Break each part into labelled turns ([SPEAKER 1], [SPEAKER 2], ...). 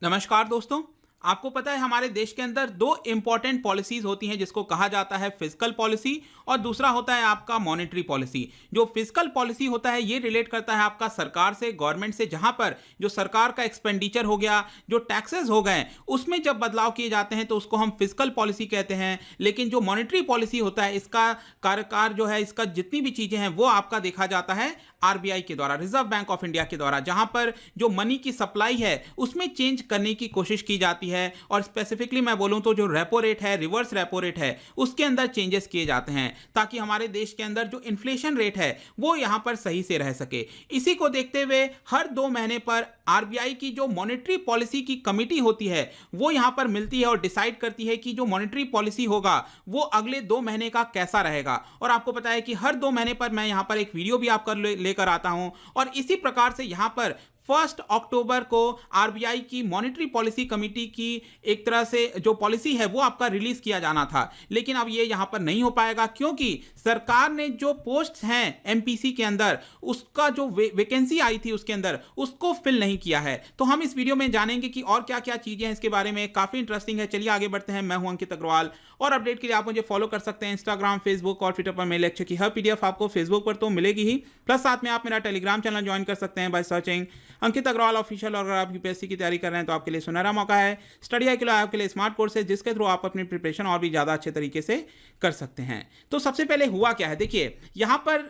[SPEAKER 1] नमस्कार दोस्तों। आपको पता है हमारे देश के अंदर दो इंपॉर्टेंट पॉलिसीज होती हैं जिसको कहा जाता है फिस्कल पॉलिसी और दूसरा होता है आपका मॉनेटरी पॉलिसी। जो फिस्कल पॉलिसी होता है ये रिलेट करता है आपका सरकार से, गवर्नमेंट से, जहां पर जो सरकार का एक्सपेंडिचर हो गया, जो टैक्सेस हो गए, उसमें जब बदलाव किए जाते हैं तो उसको हम फिस्कल पॉलिसी कहते हैं। लेकिन जो मॉनेटरी पॉलिसी होता है इसका कार्यकाल जो है, इसका जितनी भी चीजें हैं वो आपका देखा जाता है आरबीआई के द्वारा, रिजर्व बैंक ऑफ इंडिया के द्वारा, जहां पर जो मनी की सप्लाई है उसमें चेंज करने की कोशिश की जाती है। और स्पेसिफिकली मैं बोलूं तो जो रेपो रेट है, रिवर्स रेपो रेट है, उसके अंदर चेंजेस किए जाते हैं ताकि हमारे देश के अंदर जो इन्फ्लेशन रेट है वो यहां पर सही से रह सके। इसी को देखते हुए हर 2 महीने पर आरबीआई की जो मॉनेटरी पॉलिसी की कमिटी होती है वो यहां पर मिलती है और डिसाइड करती है कि जो मॉनेटरी पॉलिसी होगा वो अगले 2 महीने का कैसा रहेगा। और आपको पता है कि हर 2 महीने पर मैं यहां पर एक वीडियो भी आपका लेकर आता हूं और इसी प्रकार से यहां पर 1 अक्टूबर को आरबीआई की मॉनेटरी पॉलिसी कमेटी की एक तरह से जो पॉलिसी है वो आपका रिलीज किया जाना था, लेकिन अब ये यहां पर नहीं हो पाएगा क्योंकि सरकार ने जो पोस्ट हैं एमपीसी के अंदर उसका जो वैकेंसी आई थी उसके अंदर उसको फिल नहीं किया है। तो हम इस वीडियो में जानेंगे कि और क्या क्या चीजें हैं इसके बारे में। काफी इंटरेस्टिंग है। चलिए आगे बढ़ते हैं। मैं हूं अंकित अग्रवाल और अपडेट के लिए आप मुझे फॉलो कर सकते हैं इंस्टाग्राम, फेसबुक और ट्विटर पर। मेरे लेक्चर की हर पीडीएफ आपको फेसबुक पर तो मिलेगी ही, प्लस साथ में आप मेरा टेलीग्राम चैनल ज्वाइन कर सकते हैं by searching Ankit Agarwal official. और अगर आप यूपीएससी की तैयारी कर रहे हैं तो आपके लिए सुनहरा मौका है। स्टडी आई के लिए आपके लिए स्मार्ट कोर्स है जिसके थ्रू आप अपनी प्रिपरेशन और भी ज़्यादा अच्छे तरीके से कर सकते हैं। तो सबसे पहले हुआ क्या है, देखिए यहाँ पर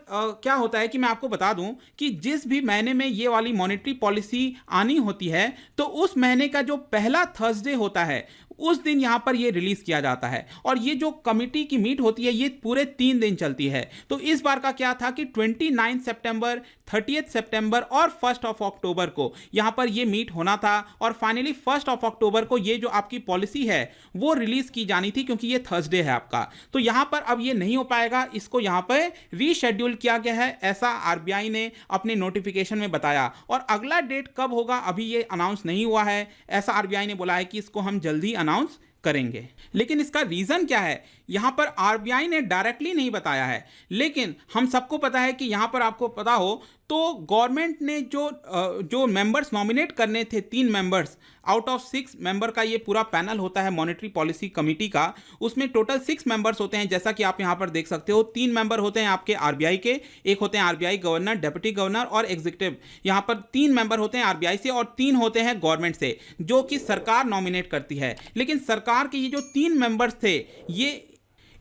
[SPEAKER 1] क्या होता है कि मैं आपको बता दूं कि जिस भी महीने में ये वाली मॉनेटरी पॉलिसी आनी होती है तो उस महीने का जो पहला थर्सडे होता है उस दिन यहां पर ये रिलीज किया जाता है। और ये जो कमिटी की मीट होती है ये पूरे 3 दिन चलती है। तो इस बार का क्या था कि 29 सितंबर, 30 सितंबर और 1 अक्टूबर को यहां पर ये मीट होना था और फाइनली 1 अक्टूबर को ये जो आपकी पॉलिसी है वो रिलीज की जानी थी क्योंकि ये थर्सडे है आपका। तो यहां पर अब ये नहीं हो पाएगा, इसको यहां पर रीशेड्यूल किया गया है, ऐसा आरबीआई ने अपने नोटिफिकेशन में बताया। और अगला डेट कब होगा अभी ये अनाउंस नहीं हुआ है, ऐसा आरबीआई ने बोला है कि इसको हम जल्दी अनाउंस करेंगे। लेकिन इसका रीजन क्या है यहां पर आरबीआई ने डायरेक्टली नहीं बताया है, लेकिन हम सबको पता है कि यहां पर आपको पता हो तो गवर्नमेंट ने जो मेंबर्स नॉमिनेट करने थे, 3 मेंबर्स आउट ऑफ 6 मेंबर का ये पूरा पैनल होता है मॉनेटरी पॉलिसी कमेटी का, उसमें टोटल 6 मेंबर्स होते हैं जैसा कि आप यहां पर देख सकते हो। 3 मेंबर होते हैं आपके आरबीआई के, एक होते हैं आरबीआई गवर्नर, डेप्यूटी गवर्नर और एग्जीक्यूटिव। यहां पर 3 मेंबर होते हैं आरबीआई से और 3 होते हैं गवर्नमेंट से जो कि सरकार नॉमिनेट करती है। लेकिन सरकार के ये जो 3 मेंबर्स थे ये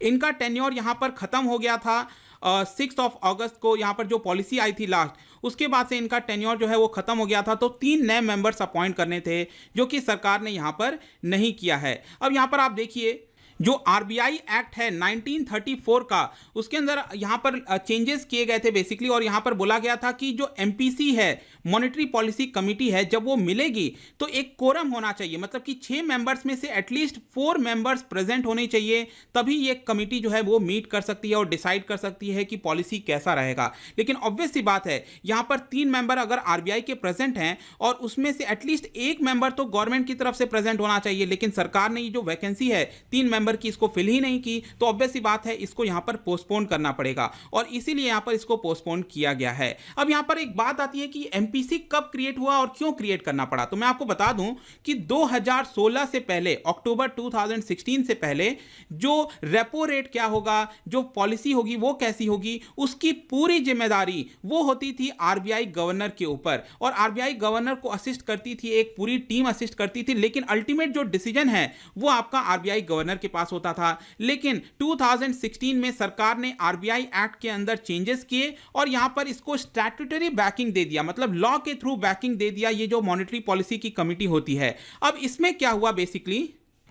[SPEAKER 1] इनका टेन्योर यहां पर खत्म हो गया था 6 अगस्त को। यहां पर जो पॉलिसी आई थी लास्ट, उसके बाद से इनका टेन्योर जो है वो खत्म हो गया था। तो 3 नए मेंबर्स अपॉइंट करने थे जो कि सरकार ने यहां पर नहीं किया है। अब यहां पर आप देखिए जो आरबीआई एक्ट है 1934 का, उसके अंदर यहां पर चेंजेस किए गए थे बेसिकली। और यहां पर बोला गया था कि जो एमपीसी है, मॉनेटरी पॉलिसी कमेटी है, जब वो मिलेगी तो एक कोरम होना चाहिए, मतलब कि 6 मेंबर्स में से एटलीस्ट 4 मेंबर्स प्रेजेंट होने चाहिए, तभी ये कमेटी जो है वो मीट कर सकती है और डिसाइड कर सकती है कि पॉलिसी कैसा रहेगा। लेकिन ऑब्वियस सी बात है यहां पर 3 मेंबर अगर आरबीआई के प्रेजेंट हैं और उसमें से एटलीस्ट 1 मेंबर तो गवर्नमेंट की तरफ से प्रेजेंट होना चाहिए, लेकिन सरकार ने ये जो वैकेंसी है 3 मेंबर की इसको फिल ही नहीं की, तो ऑब्वियस सी बात है इसको यहां पर पोस्टपोन करना पड़ेगा और इसीलिए यहां पर इसको पोस्टपोन किया गया है। अब यहां पर एक बात आती है कि एमपीसी कब क्रिएट हुआ और क्यों क्रिएट करना पड़ा। तो मैं आपको बता दूं कि 2016 से पहले, अक्टूबर 2016 से पहले जो रेपो रेट क्या होगा, जो पॉलिसी होगी वो कैसी होगी, उसकी पूरी जिम्मेदारी वो होती थी आरबीआई गवर्नर के ऊपर। और आरबीआई गवर्नर को असिस्ट करती थी एक पूरी टीम असिस्ट करती थी, लेकिन अल्टीमेट जो डिसीजन है वो आपका आरबीआई गवर्नर के पास होता था। लेकिन 2016 में सरकार ने आरबीआई एक्ट के अंदर चेंजेस किए और यहां पर इसको स्टैट्यूटरी बैकिंग दे दिया, मतलब लॉ के थ्रू बैकिंग दे दिया ये जो मॉनेटरी पॉलिसी की कमेटी होती है। अब इसमें क्या हुआ, बेसिकली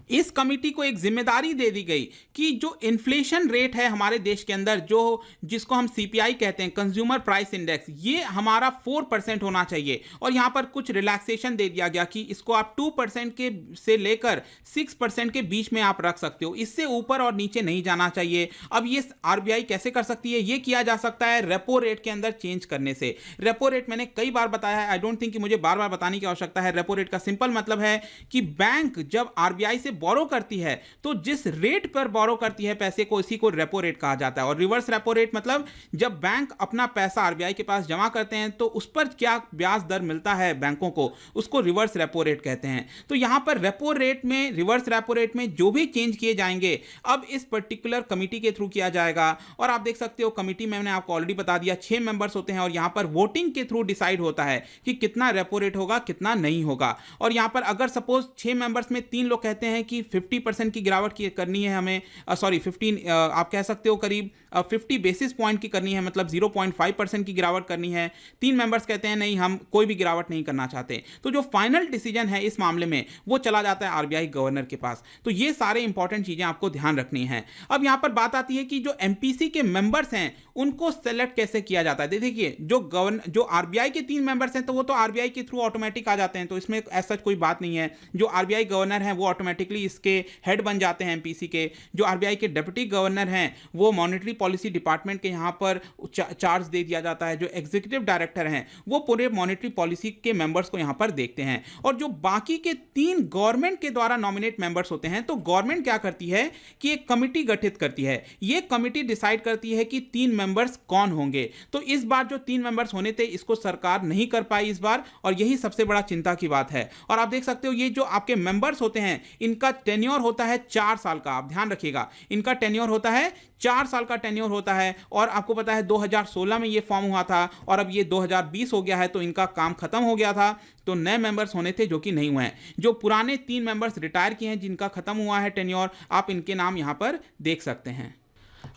[SPEAKER 1] इस कमिटी को एक जिम्मेदारी दे दी गई कि जो इन्फ्लेशन रेट है हमारे देश के अंदर, जो जिसको हम सीपीआई कहते हैं, कंज्यूमर प्राइस इंडेक्स, ये हमारा 4% होना चाहिए। और यहां पर कुछ रिलैक्सेशन दे दिया गया कि इसको आप 2% के से लेकर 6% के बीच में आप रख सकते हो, इससे ऊपर और नीचे नहीं जाना चाहिए। अब ये आरबीआई कैसे कर सकती है, ये किया जा सकता है रेपो रेट के अंदर चेंज करने से। रेपो रेट मैंने कई बार बताया है, आई डोंट थिंक कि मुझे बार बार बताने की आवश्यकता है। रेपो रेट का सिंपल मतलब है कि बैंक जब आरबीआई से बोरो करती है तो जिस रेट पर बोरो करती है पैसे को, इसी को रेपो रेट कहा जाता है। और रिवर्स रेपो रेट मतलब जब बैंक अपना पैसा आरबीआई के पास जमा करते हैं तो उस पर क्या ब्याज दर मिलता है बैंकों को, उसको रिवर्स रेपो रेट कहते हैं। तो यहां पर रेपो रेट में, रिवर्स रेपो रेट में जो भी चेंज किए जाएंगे अब इस पर्टिकुलर कमिटी के थ्रू किया जाएगा। और आप देख सकते हो कमिटी में मैंने आपको ऑलरेडी बता दिया 6 मेंबर्स होते हैं और यहां पर वोटिंग के थ्रू डिसाइड होता है कि कितना रेपो रेट होगा, कितना नहीं होगा। और यहां पर अगर सपोज 6 मेंबर्स में 3 लोग कहते हैं कि 50% की गिरावट की करनी है हमें, सॉरी 15, आप कह सकते हो करीब 50 बेसिस पॉइंट की करनी है, मतलब 0.5% की गिरावट करनी है। 3 मेंबर्स कहते हैं नहीं, हम कोई भी गिरावट नहीं करना चाहते, तो जो फाइनल डिसीजन है इस मामले में वो चला जाता है आरबीआई गवर्नर के पास। तो ये सारे इंपॉर्टेंट चीजें आपको ध्यान रखनी है। अब यहां पर बात आती है कि जो एमपीसी के मेंबर्स हैं उनको सेलेक्ट कैसे किया जाता है। देखिए जो आरबीआई के 3 मेंबर्स हैं तो वो तो आरबीआई के थ्रू ऑटोमेटिक आ जाते हैं, तो इसमें ऐसा कोई बात नहीं है। जो आरबीआई गवर्नर हैं वो ऑटोमेटिकली इसके हेड बन जाते हैं एमपीसी के। जो आरबीआई के डिप्टी गवर्नर हैं वो मॉनेटरी पॉलिसी डिपार्टमेंट के यहां पर चार्ज दे दिया जाता है। जो एग्जीक्यूटिव डायरेक्टर हैं वो पूरे मॉनेटरी पॉलिसी के मेंबर्स को यहां पर देखते हैं। और जो बाकी के 3 गवर्नमेंट के द्वारा नॉमिनेट मेंबर्स होते हैं तो गवर्नमेंट क्या करती है कि एक कमिटी गठित करती है। ये कमिटी डिसाइड करती है कि 3 मेंबर्स कौन होंगे। तो इस बार जो 3 मेंबर्स होने थे इसको सरकार नहीं कर पाई इस बार, और यही सबसे बड़ा चिंता की बात है। और आप देख सकते हो ये जो आपके मेंबर्स होते हैं इनका टेन्योर होता है 4 साल का। आप ध्यान रखिएगा, इनका टेन्योर होता है 4 साल का टेन्योर होता है। और आपको पता है 2016 में ये फॉर्म हुआ था और अब ये 2020 हो गया है, तो इनका काम खत्म हो गया था। तो नए मेंबर्स होने थे जो कि नहीं हुए हैं। जो पुराने 3 मेंबर्स रिटायर किए हैं जिनका खत्म हुआ है टेन्योर, आप इनके नाम यहां पर देख सकते हैं।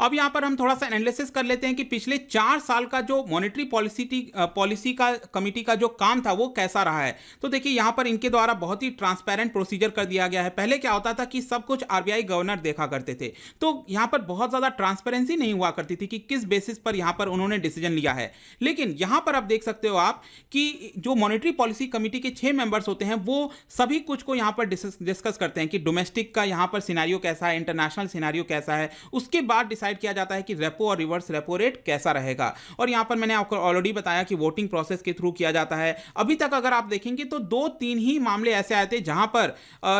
[SPEAKER 1] अब यहां पर हम थोड़ा सा एनालिसिस कर लेते हैं कि पिछले 4 साल का जो मॉनेटरी पॉलिसी का कमिटी का जो काम था वो कैसा रहा है। तो देखिए यहां पर इनके द्वारा बहुत ही ट्रांसपेरेंट प्रोसीजर कर दिया गया है। पहले क्या होता था कि सब कुछ आरबीआई गवर्नर देखा करते थे, तो यहां पर बहुत ज्यादा ट्रांसपेरेंसी नहीं हुआ करती थी कि किस बेसिस पर यहां पर उन्होंने डिसीजन लिया है। लेकिन यहां पर आप देख सकते हो आप कि जो मॉनेटरी पॉलिसी कमिटी के 6 मेंबर्स होते हैं वो सभी कुछ को यहां पर डिस्कस करते हैं कि डोमेस्टिक का यहां पर सिनेरियो कैसा है, इंटरनेशनल सिनेरियो कैसा है, उसके बाद डिसाइड किया जाता है कि रेपो और रिवर्स रेपो रेट कैसा रहेगा। और यहां पर मैंने आपको ऑलरेडी बताया कि वोटिंग प्रोसेस के थ्रू किया जाता है। अभी तक अगर आप देखेंगे तो 2-3 ही मामले ऐसे आए थे जहां पर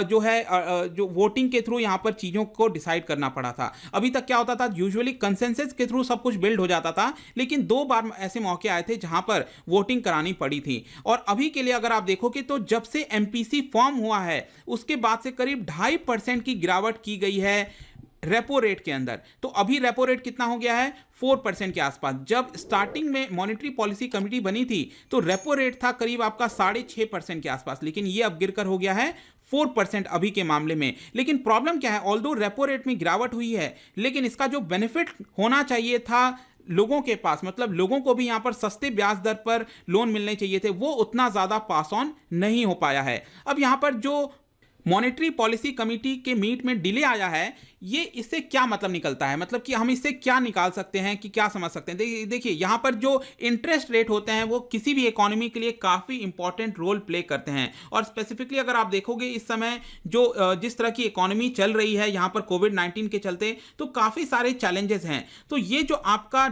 [SPEAKER 1] जो वोटिंग के थ्रू यहां पर चीजों को डिसाइड करना पड़ा था। अभी तक क्या होता था, यूजुअली कंसेंसस के थ्रू सब कुछ बिल्ड हो जाता था, लेकिन 2 बार ऐसे मौके आए थे जहां पर वोटिंग करानी पड़ी थी। और अभी के लिए अगर आप देखोगे तो जब से एमपीसी फॉर्म हुआ है उसके बाद से करीब 2.5% की गिरावट की गई है रेपो रेट के अंदर। तो अभी रेपो रेट कितना हो गया है, 4% के आसपास। जब स्टार्टिंग में मॉनेटरी पॉलिसी कमिटी बनी थी तो रेपो रेट था करीब आपका 6.5% के आसपास, लेकिन ये अब गिरकर हो गया है 4% अभी के मामले में। लेकिन प्रॉब्लम क्या है, ऑल्दो रेपो रेट में गिरावट हुई है लेकिन इसका जो बेनिफिट होना चाहिए था लोगों के पास, मतलब लोगों को भी यहां पर सस्ते ब्याज दर पर लोन मिलने चाहिए थे, वो उतना ज्यादा पास ऑन नहीं हो पाया है। अब यहां पर जो मॉनेटरी पॉलिसी कमिटी के मीट में डिले आया है, ये इससे क्या मतलब निकलता है, मतलब कि हम इससे क्या निकाल सकते हैं, कि क्या समझ सकते हैं। देखिए यहां पर जो इंटरेस्ट रेट होते हैं वो किसी भी इकोनॉमी के लिए काफी इंपॉर्टेंट रोल प्ले करते हैं। और स्पेसिफिकली अगर आप देखोगे इस समय जो जिस तरह की इकोनॉमी चल रही है यहां पर कोविड-19 के चलते, तो काफी सारे चैलेंजेस हैं। तो ये जो आपका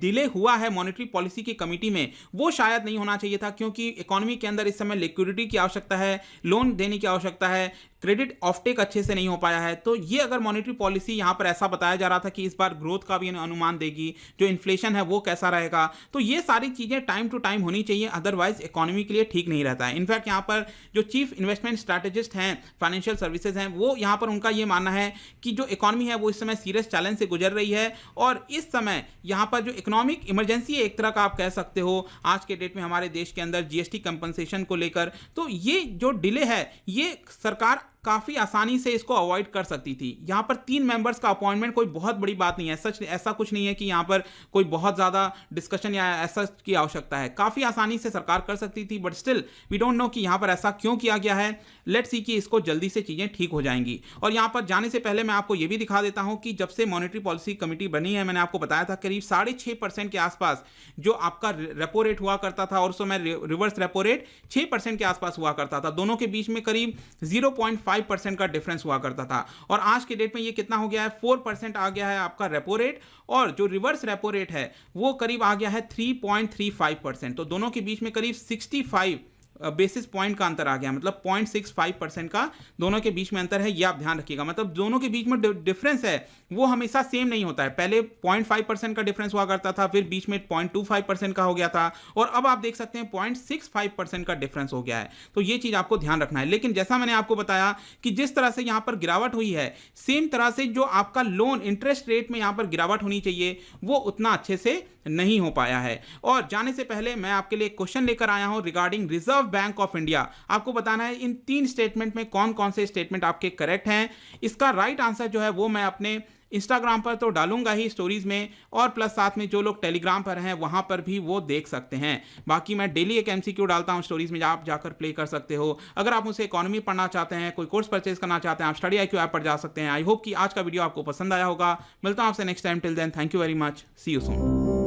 [SPEAKER 1] डिले हुआ है मॉनेटरी पॉलिसी की कमिटी में, वो शायद नहीं होना चाहिए था, क्योंकि इकोनॉमी के अंदर इस समय लिक्विडिटी की आवश्यकता है, लोन देने की आवश्यकता है, क्रेडिट ऑफटेक अच्छे से नहीं हो पाया है। तो ये अगर मॉनेटरी पॉलिसी यहां पर ऐसा बताया जा रहा था कि इस बार ग्रोथ का भी अनुमान देगी, जो इन्फ्लेशन है वो कैसा रहेगा, तो ये सारी चीजें टाइम टू टाइम होनी चाहिए, अदरवाइज इकोनॉमी के लिए ठीक नहीं रहता है। इनफैक्ट यहां पर जो चीफ इन्वेस्टमेंट स्ट्रैटेजिस्ट हैं, फाइनेंशियल सर्विसेज हैं, वो यहां पर उनका ये मानना है कि जो इकोनॉमी है वो इस समय सीरियस चैलेंज से गुजर रही है। और इस समय यहां पर जो इकोनॉमिक इमरजेंसी है एक तरह का आप कह सकते हो आज के डेट में हमारे देश के अंदर जीएसटी कंपनसेशन को लेकर, तो ये जो डिले है ये सरकार काफी आसानी से इसको अवॉइड कर सकती थी। यहां पर 3 मेंबर्स का अपॉइंटमेंट कोई बहुत बड़ी बात नहीं है, ऐसा कुछ नहीं है कि यहां पर कोई बहुत ज्यादा डिस्कशन या ऐसा की आवश्यकता है, काफी आसानी से सरकार कर सकती थी। But still we don't know कि यहां पर ऐसा क्यों किया गया है। लेट्स सी कि इसको जल्दी से चीजें ठीक हो जाएंगी। और यहां पर जाने से पहले मैं आपको यह भी दिखा देता हूं कि जब से मॉनेटरी पॉलिसी कमिटी बनी है, मैंने आपको बताया था करीब 6.5% के आसपास जो आपका रेपो रेट हुआ करता था, और उस समय रिवर्स रेपो रेट 6% के आसपास हुआ करता था। दोनों के बीच में करीब 0.5% का डिफरेंस हुआ करता था। और आज के डेट में ये कितना हो गया है, 4% आ गया है आपका रेपो रेट, और जो रिवर्स रेपो रेट है वो करीब आ गया है 3.35%। तो दोनों के बीच में करीब 65 बेसिस पॉइंट का अंतर आ गया, मतलब 0.65% का दोनों के बीच में अंतर है, ये आप ध्यान रखिएगा। मतलब दोनों के बीच में डिफरेंस है वो हमेशा सेम नहीं होता है। पहले 0.5% का डिफरेंस हुआ करता था, फिर बीच में 0.25% का हो गया था, और अब आप देख सकते हैं 0.65% का डिफरेंस हो गया है। तो ये चीज़ आपको ध्यान रखना है। लेकिन जैसा मैंने आपको बताया कि जिस तरह से यहाँ पर गिरावट हुई है, सेम तरह से जो आपका लोन इंटरेस्ट रेट में यहाँ पर गिरावट होनी चाहिए वो उतना अच्छे से नहीं हो पाया है। और जाने से पहले मैं आपके लिए एक क्वेश्चन लेकर आया हूं regarding reserve bank of India. आपको बताना है इन 3 स्टेटमेंट में कौन कौन से स्टेटमेंट आपके करेक्ट हैं। इसका राइट आंसर जो है वो मैं अपने इंस्टाग्राम पर तो डालूंगा ही स्टोरीज में, और प्लस साथ में जो लोग टेलीग्राम पर हैं वहां पर भी वो देख सकते हैं। बाकी मैं डेली एक एमसीक्यू डालता हूं स्टोरीज में, आप जाकर प्ले कर सकते हो। अगर आप मुझसे इकोनॉमी पढ़ना चाहते हैं, कोई कोर्स परचेज करना चाहते हैं, आप स्टडी IQ ऐप पर जा सकते हैं। आई होप कि आज का वीडियो आपको पसंद आया होगा। मिलता हूं आपसे next time. Till then, thank you very much, see you soon.